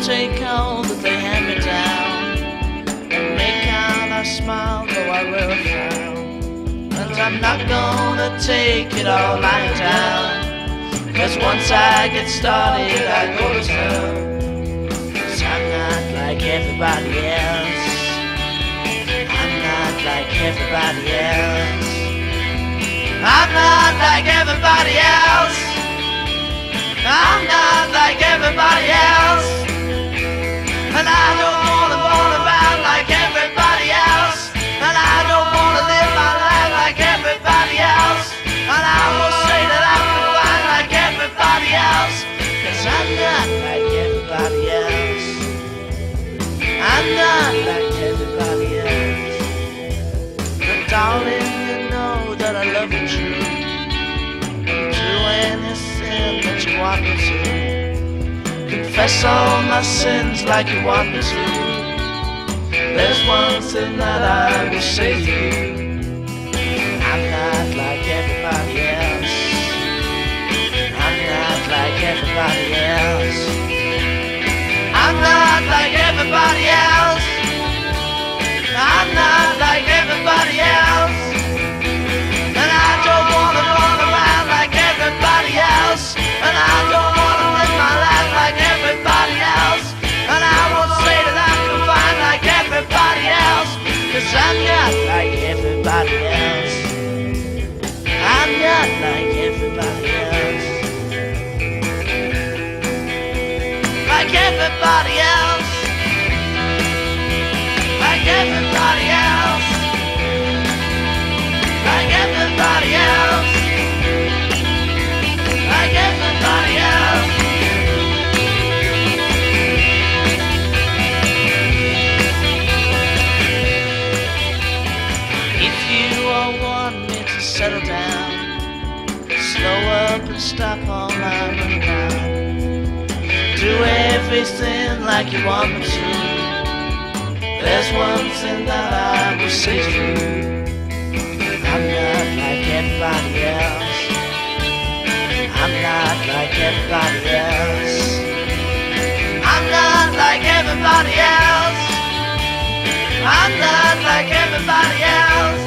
take all that they hand me down and make out I smile though I wear a frown. And I'm not gonna take it all lying down, 'cause once I get started I go to town. 'Cause I'm not like everybody else. I'm not like everybody else. I'm not like everybody else. I'm not like everybody else. And I don't wanna run around like everybody else. And I don't wanna live my life like everybody else. And I will say that I'm fine like everybody else, 'cause I'm not like everybody else. I'm not like everybody else. But darling, you know that I love you true. Do anything that you want me to. Confess all my sins like you want me to. There's one thing that I will say to you. I'm not like everybody else. I'm not like everybody else. I'm not like everybody else. I'm not like everybody else. And I don't wanna run around like everybody else. And I don't wanna live my life like everybody else. And I won't say that I'm confined like everybody else, 'cause I'm not like everybody else. I'm not like everybody else. Like everybody else. Like everybody else. Like everybody else. Like everybody else. If you all want me to settle down, slow up and stop all my running around. Do everything like you want me to. There's one thing that I will say to you. I'm not like everybody else. I'm not like everybody else. I'm not like everybody else. I'm not like everybody else.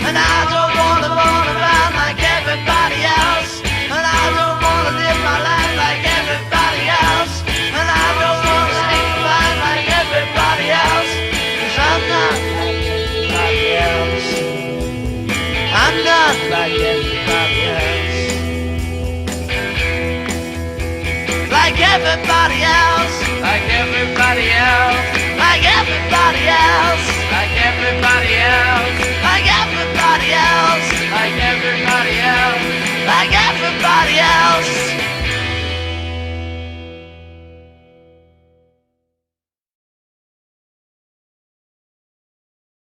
And I don't wanna run around like everybody else. And I don't wanna live my life like everybody else. And I don't wanna stay fine like everybody else. 'Cause I'm not like everybody else. I'm not like everybody else. Like everybody else. Like everybody else. Like everybody else.